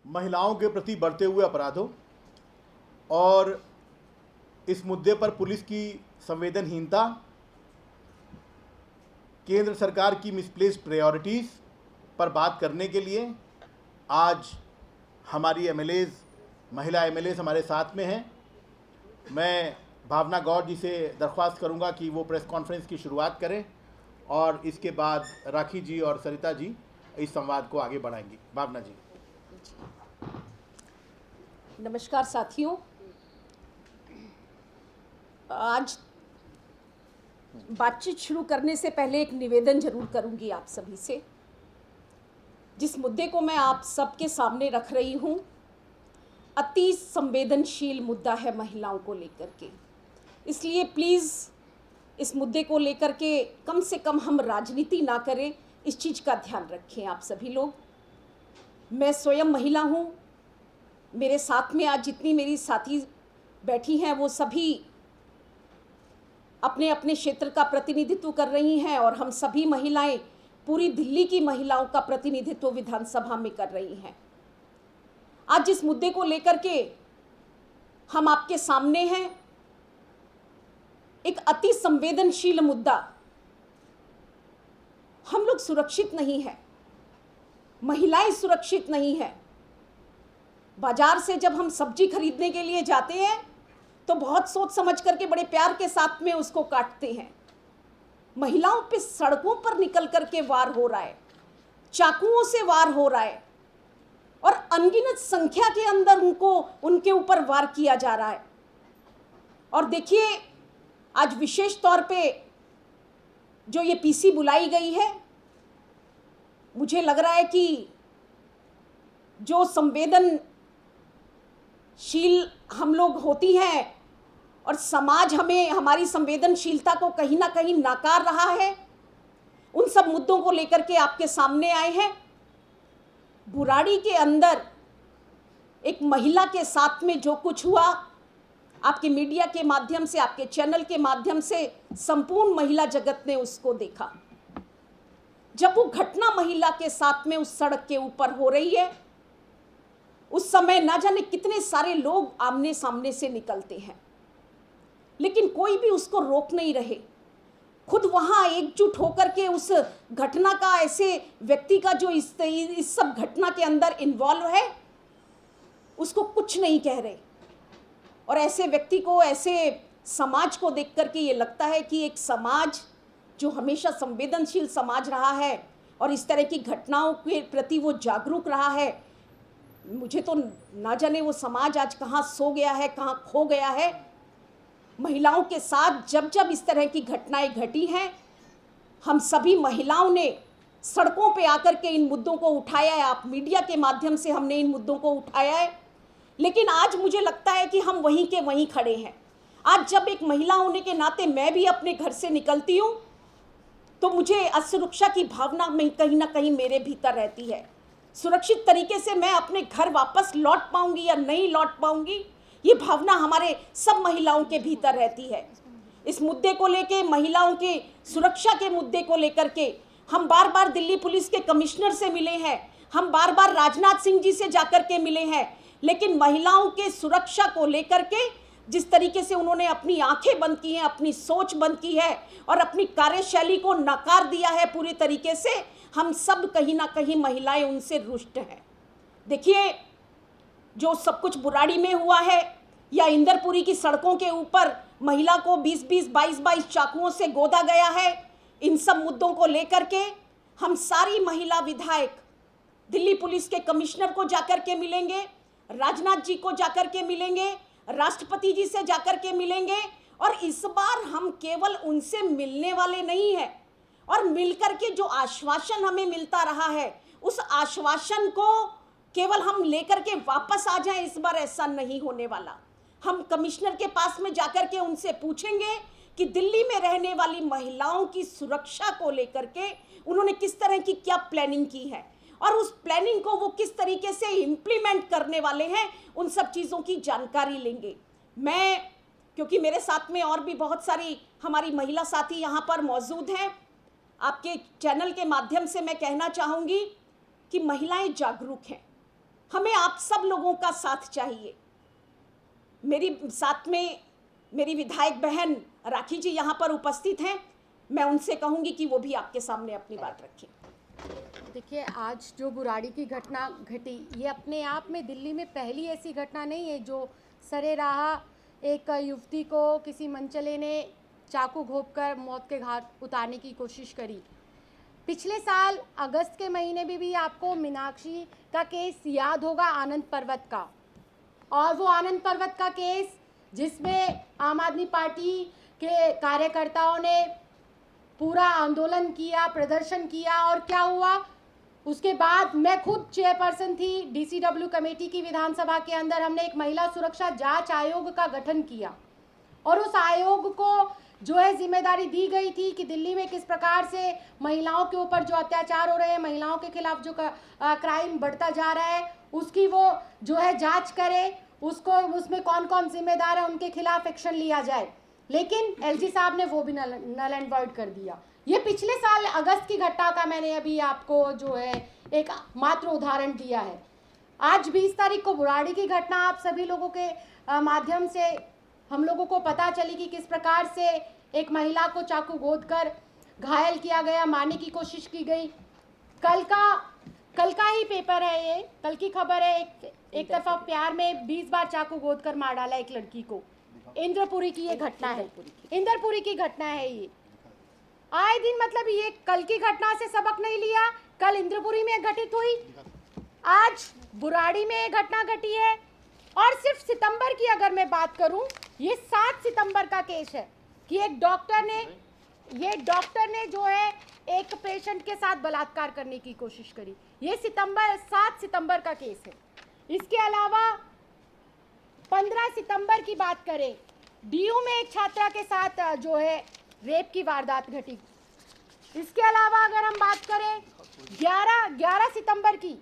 महिलाओं के प्रति बढ़ते हुए अपराधों और इस मुद्दे पर पुलिस की संवेदनहीनता, केंद्र सरकार की मिसप्लेस्ड प्रायोरिटीज़ पर बात करने के लिए आज हमारी एमएलएज, महिला एमएलएज हमारे साथ में हैं। मैं भावना गौड़ जी से दरख्वास्त करूंगा कि वो प्रेस कॉन्फ्रेंस की शुरुआत करें और इसके बाद राखी जी और सरिता जी इस संवाद को आगे बढ़ाएंगी। भावना जी। नमस्कार साथियों, आज बातचीत शुरू करने से पहले एक निवेदन जरूर करूंगी आप सभी से। जिस मुद्दे को मैं आप सबके सामने रख रही हूं, अति संवेदनशील मुद्दा है महिलाओं को लेकर के। इसलिए प्लीज़ इस मुद्दे को लेकर के कम से कम हम राजनीति ना करें, इस चीज़ का ध्यान रखें आप सभी लोग। मैं स्वयं महिला हूं, मेरे साथ में आज जितनी मेरी साथी बैठी हैं वो सभी अपने अपने क्षेत्र का प्रतिनिधित्व कर रही हैं और हम सभी महिलाएं पूरी दिल्ली की महिलाओं का प्रतिनिधित्व विधानसभा में कर रही हैं। आज जिस मुद्दे को लेकर के हम आपके सामने हैं, एक अति संवेदनशील मुद्दा। हम लोग सुरक्षित नहीं हैं, महिलाएं सुरक्षित नहीं हैं। बाजार से जब हम सब्जी खरीदने के लिए जाते हैं तो बहुत सोच समझ करके बड़े प्यार के साथ में उसको काटते हैं। महिलाओं पे सड़कों पर निकल करके वार हो रहा है, चाकुओं से वार हो रहा है और अनगिनत संख्या के अंदर उनके ऊपर वार किया जा रहा है। और देखिए, आज विशेष तौर पे जो ये पीसी बुलाई गई है, मुझे लग रहा है कि जो संवेदनशील हम लोग होती हैं और समाज हमें हमारी संवेदनशीलता को कहीं ना कहीं नकार रहा है, उन सब मुद्दों को लेकर के आपके सामने आए हैं। बुराड़ी के अंदर एक महिला के साथ में जो कुछ हुआ, आपके मीडिया के माध्यम से, आपके चैनल के माध्यम से संपूर्ण महिला जगत ने उसको देखा। जब वो घटना महिला के साथ में उस सड़क के ऊपर हो रही है, उस समय ना जाने कितने सारे लोग आमने सामने से निकलते हैं, लेकिन कोई भी उसको रोक नहीं रहे। खुद वहां एकजुट होकर के उस घटना का, ऐसे व्यक्ति का जो इस सब घटना के अंदर इन्वॉल्व है, उसको कुछ नहीं कह रहे। और ऐसे व्यक्ति को, ऐसे समाज को देख करके ये लगता है कि एक समाज जो हमेशा संवेदनशील समाज रहा है और इस तरह की घटनाओं के प्रति वो जागरूक रहा है, मुझे तो ना जाने वो समाज आज कहाँ सो गया है, कहाँ खो गया है। महिलाओं के साथ जब जब इस तरह की घटनाएं घटी हैं, हम सभी महिलाओं ने सड़कों पे आकर के इन मुद्दों को उठाया है। आप मीडिया के माध्यम से हमने इन मुद्दों को उठाया है, लेकिन आज मुझे लगता है कि हम वहीं के वहीं खड़े हैं। आज जब एक महिला होने के नाते मैं भी अपने घर से निकलती हूँ तो मुझे असुरक्षा की भावना में कहीं ना कहीं मेरे भीतर रहती है। सुरक्षित तरीके से मैं अपने घर वापस लौट पाऊंगी या नहीं लौट पाऊंगी, ये भावना हमारे सब महिलाओं के भीतर रहती है। इस मुद्दे को लेके, महिलाओं के सुरक्षा के मुद्दे को लेकर के हम बार बार दिल्ली पुलिस के कमिश्नर से मिले हैं, हम बार बार राजनाथ सिंह जी से जाकर के मिले हैं, लेकिन महिलाओं के सुरक्षा को लेकर के जिस तरीके से उन्होंने अपनी आंखें बंद की हैं, अपनी सोच बंद की है और अपनी कार्यशैली को नकार दिया है पूरी तरीके से, हम सब कहीं ना कहीं महिलाएं उनसे रुष्ट हैं। देखिए, जो सब कुछ बुराड़ी में हुआ है या इंदरपुरी की सड़कों के ऊपर महिला को 20-20, 22-22 चाकुओं से गोदा गया है, इन सब मुद्दों को लेकर के हम सारी महिला विधायक दिल्ली पुलिस के कमिश्नर को जाकर के मिलेंगे, राजनाथ जी को जाकर के मिलेंगे, राष्ट्रपति जी से जाकर के मिलेंगे। और इस बार हम केवल उनसे मिलने वाले नहीं हैं, और मिलकर के जो आश्वासन हमें मिलता रहा है, उस आश्वासन को केवल हम लेकर के वापस आ जाएं, इस बार ऐसा नहीं होने वाला। हम कमिश्नर के पास में जाकर के उनसे पूछेंगे कि दिल्ली में रहने वाली महिलाओं की सुरक्षा को लेकर के उन्होंने किस तरह की क्या प्लानिंग की है और उस प्लानिंग को वो किस तरीके से इम्प्लीमेंट करने वाले हैं, उन सब चीज़ों की जानकारी लेंगे। मैं, क्योंकि मेरे साथ में और भी बहुत सारी हमारी महिला साथी यहाँ पर मौजूद हैं, आपके चैनल के माध्यम से मैं कहना चाहूँगी कि महिलाएं जागरूक हैं। हमें आप आप सब लोगों का साथ चाहिए। मेरी साथ में मेरी विधायक बहन राखी जी यहाँ पर उपस्थित हैं, मैं उनसे कहूँगी कि वो भी आपके सामने अपनी बात रखें। देखिए, आज जो बुराड़ी की घटना घटी, ये अपने आप में दिल्ली में पहली ऐसी घटना नहीं है जो सरेराह एक युवती को किसी मनचले ने चाकू घोंपकर मौत के घाट उतारने की कोशिश करी। पिछले साल अगस्त के महीने में भी आपको मीनाक्षी का केस याद होगा, आनंद पर्वत का। और वो आनंद पर्वत का केस जिसमें आम आदमी पार्टी के कार्यकर्ताओं ने पूरा आंदोलन किया, प्रदर्शन किया, और क्या हुआ उसके बाद, मैं खुद चेयरपर्सन थी डीसीडब्ल्यू कमेटी की विधानसभा के अंदर। हमने एक महिला सुरक्षा जांच आयोग का गठन किया और उस आयोग को जो है जिम्मेदारी दी गई थी कि दिल्ली में किस प्रकार से महिलाओं के ऊपर जो अत्याचार हो रहे हैं, महिलाओं के खिलाफ जो क्राइम बढ़ता जा रहा है, उसकी वो जो है जांच करे, उसको उसमें कौन कौन जिम्मेदार है उनके खिलाफ एक्शन लिया जाए। लेकिन एलजी साहब ने वो भी नल एंड वॉइड कर दिया। ये पिछले साल अगस्त की घटना का मैंने अभी आपको जो है एक मात्र उदाहरण दिया है। आज 20 तारीख को बुराड़ी की घटना आप सभी लोगों के माध्यम से हम लोगों को पता चली कि किस प्रकार से एक महिला को चाकू गोदकर घायल किया गया, मारने की कोशिश की गई। कल का ही पेपर है ये, कल की खबर है। एक तरफा प्यार में 20 बार चाकू गोदकर मार डाला एक लड़की को। इंद्रपुरी की ये घटना है, इंद्रपुरी की घटना है ये। आए दिन मतलब ये कल की घटना से सबक नहीं लिया, कल इंद्रपुरी में घटित हुई, आज बुराड़ी में एक घटना घटी है। और सिर्फ सितंबर की अगर मैं बात करूं, ये 7 सितंबर का केस है कि एक डॉक्टर ने जो है एक पेशेंट के साथ बलात्कार करने की कोशिश करी। ये 7 सितंबर का केस है। इसके अलावा 15 सितंबर की बात करें, डीयू में एक छात्रा के साथ जो है रेप की वारदात घटी। इसके अलावा अगर हम बात करें 11 सितंबर की,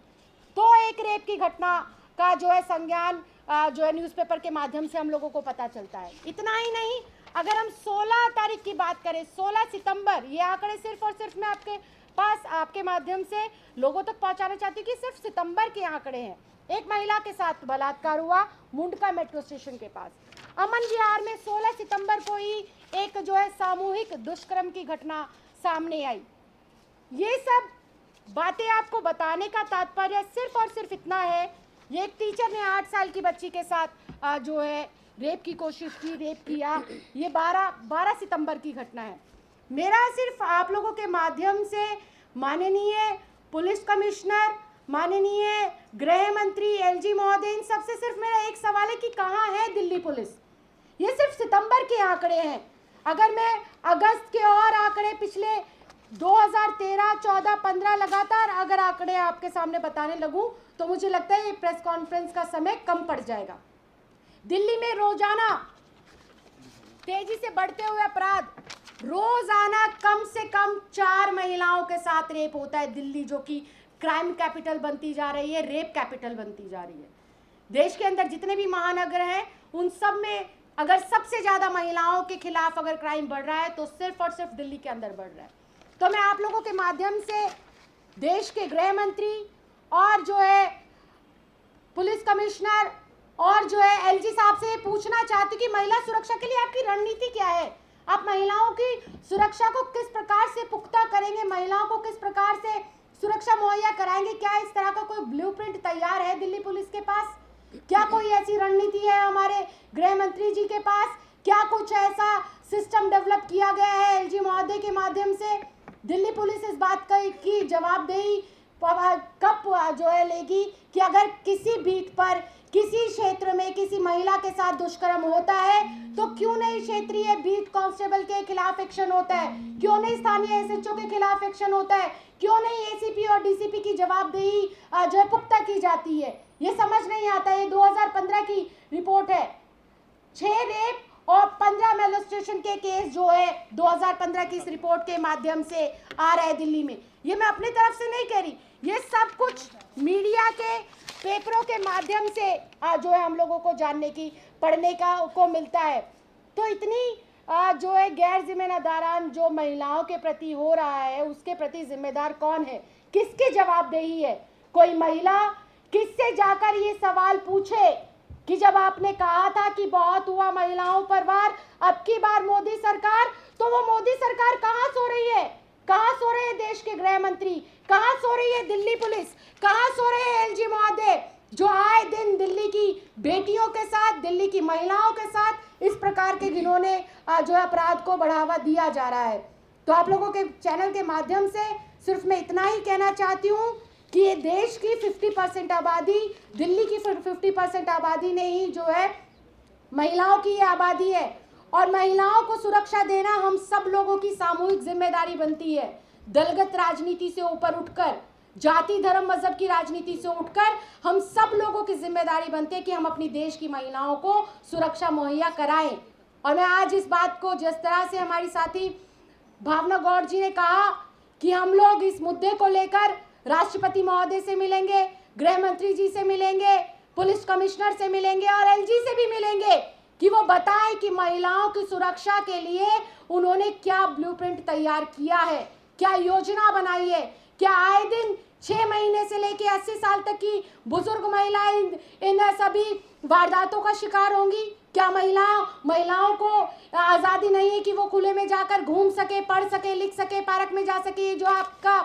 तो एक रेप की घटना का जो है संज्ञान जो है न्यूज़पेपर के माध्यम से हम लोगों को पता चलता है। इतना ही नहीं, अगर हम 16 तारीख की बात करें, 16 सितंबर, ये आंकड़े सिर्फ और सिर्फ मैं आपके पास आपके माध्यम से लोगों तक पहुंचाना चाहती हूँ कि सिर्फ सितंबर के आंकड़े हैं। एक महिला के साथ बलात्कार हुआ मुंडका मेट्रो स्टेशन के पास। अमन विहार में 16 सितंबर को ही एक जो है सामूहिक दुष्कर्म की घटना सामने आई। ये सब बातें आपको बताने का तात्पर्य सिर्फ और सिर्फ इतना है, ये एक टीचर ने 8 साल की बच्ची के साथ जो है रेप की कोशिश की, रेप किया। ये 12 सितंबर की घटना है। मेरा सिर्फ आप लोगों के माध्यम से माननीय पुलिस कमिश्नर, माननीय गृह मंत्री एलजी महोदय, इन सबसे सिर्फ मेरा एक सवाल है कि कहाँ है दिल्ली पुलिस। ये सिर्फ सितंबर के आंकड़े हैं। अगर मैं अगस्त के और आंकड़े पिछले 2013, 14, 15 लगातार अगर आंकड़े आपके सामने बताने लगूं तो मुझे लगता है ये प्रेस कॉन्फ्रेंस का समय कम पड़ जाएगा। दिल्ली में रोजाना तेजी से बढ़ते हुए अपराध, रोजाना कम से कम 4 महिलाओं के साथ रेप होता है। दिल्ली जो कि क्राइम कैपिटल बनती जा रही है, रेप कैपिटल बनती जा रही है। देश के अंदर जितने भी महानगर हैं उन सब में अगर सबसे ज्यादा महिलाओं के खिलाफ अगर क्राइम बढ़ रहा है तो सिर्फ और सिर्फ दिल्ली के अंदर बढ़ रहा है। तो मैं आप लोगों के माध्यम से देश के गृह मंत्री और जो है पुलिस कमिश्नर और जो है एलजी साहब से पूछना चाहती हूँ कि महिला सुरक्षा के लिए आपकी रणनीति क्या है। आप महिलाओं की सुरक्षा को किस प्रकार से पुख्ता करेंगे, महिलाओं को किस प्रकार से सुरक्षा मुहैया कराएंगे। क्या इस तरह का कोई ब्लूप्रिंट तैयार है दिल्ली पुलिस के पास? क्या कोई ऐसी रणनीति है हमारे गृह मंत्री जी के पास? क्या कुछ ऐसा सिस्टम डेवलप किया गया है एलजी महोदय के माध्यम से? दिल्ली पुलिस इस बात की जवाबदेही कब जो है लेगी कि अगर किसी बीट पर, किसी क्षेत्र में किसी महिला के साथ दुष्कर्म होता है तो क्यों नहीं क्षेत्रीय बीट कांस्टेबल के खिलाफ एक्शन होता है, क्यों नहीं स्थानीय एसएचओ के खिलाफ एक्शन होता है, क्यों नहीं एसीपी और डीसीपी की जवाबदेही जो है पुख्ता की जाती है। ये समझ नहीं आता। ये 2015 की रिपोर्ट है। 6 रेप और 15 मेलोस्ट्रेशन के केस जो है 2015 की इस रिपोर्ट के माध्यम से आ रहा है दिल्ली में। ये मैं अपनी तरफ से नहीं कह रही, ये सब कुछ मीडिया के पेपरों के माध्यम से जो है हम लोगों को जानने की, पढ़ने को मिलता है। तो इतनी जो है गैर जिम्मेदारान जो महिलाओं के प्रति हो रहा है, उसके प्रति जिम्मेदार कौन है, किसकी जवाबदेही है? कोई महिला किससे जाकर ये सवाल पूछे कि जब आपने कहा था कि बहुत हुआ महिलाओं पर वार, अब की बार मोदी सरकार, तो वो मोदी सरकार कहाँ सो रही है? कहाँ सो रहे हैं देश के गृह मंत्री? कहाँ सो रही है दिल्ली पुलिस? कहाँ सो रहे हैं एलजी महोदय, जो आए दिन दिल्ली की बेटियों के साथ, दिल्ली की महिलाओं के साथ इस प्रकार के घिनौने जो अपराध को बढ़ावा दिया जा रहा है? तो आप लोगों के चैनल के माध्यम से सिर्फ मैं इतना ही कहना चाहती हूँ कि ये देश की 50% आबादी, दिल्ली की 50% आबादी नहीं जो है, महिलाओं की ये आबादी है, और महिलाओं को सुरक्षा देना हम सब लोगों की सामूहिक जिम्मेदारी बनती है। दलगत राजनीति से ऊपर उठकर, जाति धर्म मजहब की राजनीति से उठकर हम सब लोगों की जिम्मेदारी बनती है कि हम अपनी देश की महिलाओं को सुरक्षा मुहैया कराएं। और मैं आज इस बात को, जिस तरह से हमारी साथी भावना गौड़ जी ने कहा कि हम लोग इस मुद्दे को लेकर राष्ट्रपति महोदय से मिलेंगे, गृह मंत्री जी से मिलेंगे, पुलिस कमिश्नर से मिलेंगे और एलजी से भी मिलेंगे कि वो बताएं कि महिलाओं की सुरक्षा के लिए उन्होंने क्या ब्लूप्रिंट तैयार किया है, क्या योजना बनाई है। क्या आए दिन 6 महीने से लेकर 80 साल तक की बुजुर्ग महिलाएं इन सभी वारदातों का शिकार होंगी? क्या महिलाओं को आज़ादी नहीं है कि वो खुले में जाकर घूम सके, पढ़ सके, लिख सके, पार्क में जा सके? जो आपका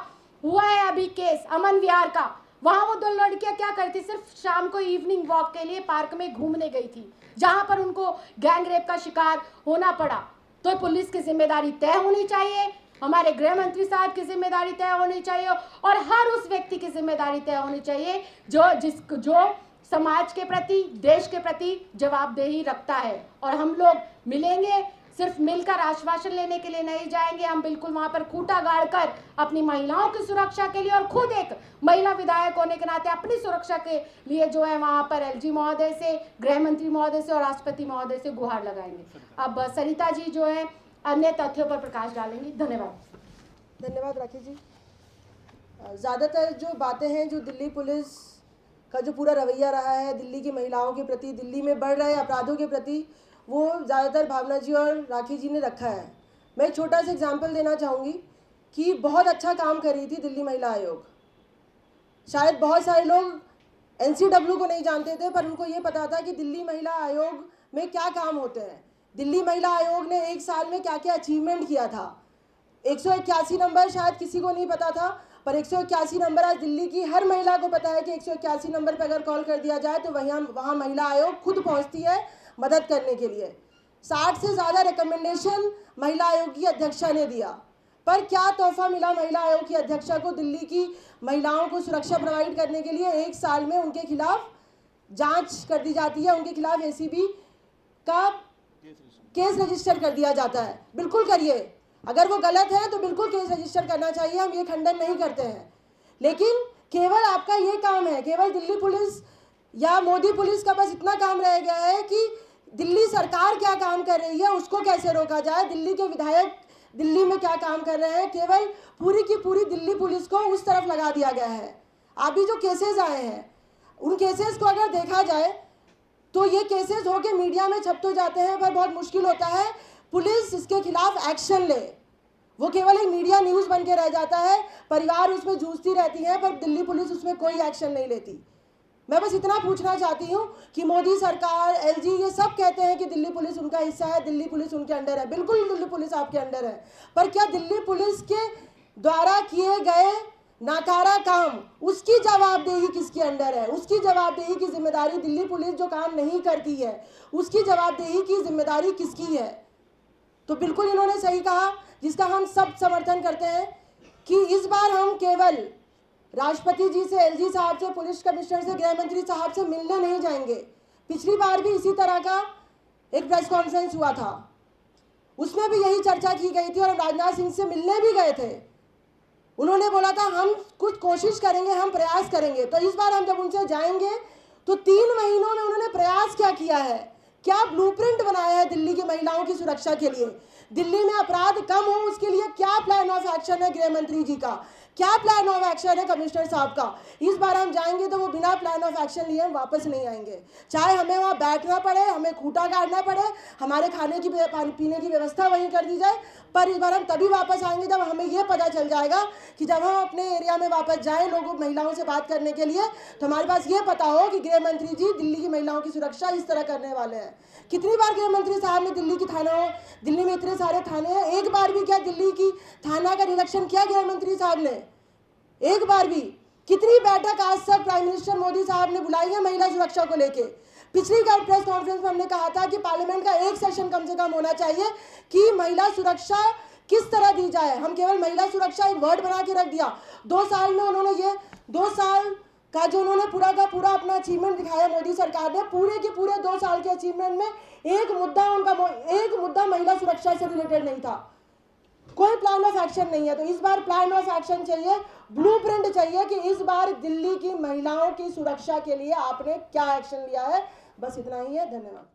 हुआ है अभी केस अमन विहार का, वहाँ वो 2 लड़कियाँ क्या करती, सिर्फ शाम को इवनिंग वॉक के लिए पार्क में घूमने गई थी, जहाँ पर उनको गैंग रेप का शिकार होना पड़ा। तो पुलिस की जिम्मेदारी तय होनी चाहिए, हमारे गृह मंत्री साहब की जिम्मेदारी तय होनी चाहिए, और हर उस व्यक्ति की जिम्मेदारी तय होनी चाहिए जो समाज के प्रति, देश के प्रति जवाबदेही रखता है। और हम लोग मिलेंगे, सिर्फ मिलकर आश्वासन लेने के लिए नहीं जाएंगे, हम बिल्कुल वहां पर खूंटा गाड़कर अपनी महिलाओं की सुरक्षा के लिए, और खुद एक महिला विधायक होने के नाते अपनी सुरक्षा के लिए जो है वहां पर एलजी महोदय से, गृह मंत्री महोदय से और राष्ट्रपति महोदय से गुहार लगाएंगे। अब सरिता जी जो है अन्य तथ्यों पर प्रकाश डालेंगी। धन्यवाद राखी जी। ज़्यादातर जो बातें हैं, जो दिल्ली पुलिस का जो पूरा रवैया रहा है दिल्ली की महिलाओं के प्रति, दिल्ली में बढ़ रहे अपराधों के प्रति, वो ज़्यादातर भावना जी और राखी जी ने रखा है। मैं एक छोटा सा एग्जाम्पल देना चाहूँगी कि बहुत अच्छा काम कर रही थी दिल्ली महिला आयोग। शायद बहुत सारे लोग NCW को नहीं जानते थे, पर उनको ये पता था कि दिल्ली महिला आयोग में क्या काम होते हैं। दिल्ली महिला आयोग ने 1 साल में क्या क्या अचीवमेंट किया था। 181 नंबर शायद किसी को नहीं पता था, पर 181 नंबर आज दिल्ली की हर महिला को पता है कि 181 नंबर पर अगर कॉल कर दिया जाए तो वहाँ महिला आयोग खुद पहुँचती है मदद करने के लिए। 60 से ज़्यादा रिकमेंडेशन महिला आयोग की अध्यक्षा ने दिया, पर क्या तोहफा मिला महिला आयोग की अध्यक्षा को? दिल्ली की महिलाओं को सुरक्षा प्रोवाइड करने के लिए 1 साल में उनके खिलाफ जांच कर दी जाती है, उनके खिलाफ ACB का केस रजिस्टर कर दिया जाता है। बिल्कुल करिए, अगर वो गलत है तो बिल्कुल केस रजिस्टर करना चाहिए, हम ये खंडन नहीं करते हैं। लेकिन केवल आपका ये काम है, केवल दिल्ली पुलिस या मोदी पुलिस का बस इतना काम रह गया है कि दिल्ली सरकार क्या काम कर रही है उसको कैसे रोका जाए, दिल्ली के विधायक दिल्ली में क्या काम कर रहे हैं, केवल पूरी की पूरी दिल्ली पुलिस को उस तरफ लगा दिया गया है। अभी जो केसेस आए हैं, उन केसेस को अगर देखा जाए तो ये केसेस होके मीडिया में छप तो जाते हैं, पर बहुत मुश्किल होता है पुलिस इसके खिलाफ एक्शन ले। वो केवल एक मीडिया न्यूज़ बन के रह जाता है, परिवार उसमें जूझती रहती है, पर दिल्ली पुलिस उसमें कोई एक्शन नहीं लेती। मैं बस इतना पूछना चाहती हूँ कि मोदी सरकार, LG ये सब कहते हैं कि दिल्ली पुलिस उनका हिस्सा है, दिल्ली पुलिस उनके अंडर है। बिल्कुल दिल्ली पुलिस आपके अंडर है, पर क्या दिल्ली पुलिस के द्वारा किए गए नाकारा काम, उसकी जवाबदेही किसके अंडर है? उसकी जवाबदेही की जिम्मेदारी, दिल्ली पुलिस जो काम नहीं करती है उसकी जवाबदेही की जिम्मेदारी किसकी है? तो बिल्कुल इन्होंने सही कहा, जिसका हम सब समर्थन करते हैं, कि इस बार हम केवल राष्ट्रपति जी से, LG साहब से, पुलिस कमिश्नर से, गृह मंत्री साहब से मिलने नहीं जाएंगे। पिछली बार भी इसी तरह का एक प्रेस कॉन्फ्रेंस हुआ था, उसमें भी यही चर्चा की गई थी और राजनाथ सिंह से मिलने भी गए थे। उन्होंने बोला था हम कुछ कोशिश करेंगे, हम प्रयास करेंगे। तो इस बार हम जब उनसे जाएंगे तो 3 महीनों में उन्होंने प्रयास क्या किया है, क्या ब्लूप्रिंट बनाया है दिल्ली की महिलाओं की सुरक्षा के लिए, दिल्ली में अपराध कम हो उसके लिए क्या प्लान ऑफ एक्शन है गृह मंत्री जी का, क्या प्लान ऑफ एक्शन है कमिश्नर साहब का? इस बार हम जाएंगे तो वो बिना प्लान ऑफ एक्शन लिए हम वापस नहीं आएंगे, चाहे हमें वहाँ बैठना पड़े, हमें खूंटा गाड़ना पड़े, हमारे खाने की पीने की व्यवस्था वहीं कर दी जाए, पर इस बार हम तभी वापस आएंगे जब हमें ये पता चल जाएगा कि जब हम अपने एरिया में वापस जाएं लोगों महिलाओं से बात करने के लिए, तो हमारे पास ये पता हो कि गृह मंत्री जी दिल्ली की महिलाओं की सुरक्षा इस तरह करने वाले हैं। कितनी बार गृह मंत्री साहब ने दिल्ली में इतने सारे थाने हैं, एक बार भी क्या दिल्ली की थाना का निरीक्षण किया गृह मंत्री साहब ने? एक बार भी? कितनी बैठक आज तक प्राइम मिनिस्टर मोदी साहब ने बुलाई है महिला सुरक्षा को लेके? पिछली प्रेस कॉन्फ्रेंस में हमने कहा था कि पार्लियामेंट का एक सेशन कम से कम होना चाहिए कि महिला सुरक्षा किस तरह दी जाए। हम केवल महिला सुरक्षा एक वर्ड बना के रख दिया। 2 साल में उन्होंने ये 2 साल का जो उन्होंने पूरा का पूरा अपना अचीवमेंट दिखाया मोदी सरकार ने, पूरे के पूरे 2 साल के अचीवमेंट में एक मुद्दा महिला सुरक्षा से रिलेटेड नहीं था। कोई प्लान ऑफ एक्शन नहीं है। तो इस बार प्लान ऑफ एक्शन चाहिए, ब्लूप्रिंट चाहिए कि इस बार दिल्ली की महिलाओं की सुरक्षा के लिए आपने क्या एक्शन लिया है। बस इतना ही है। धन्यवाद।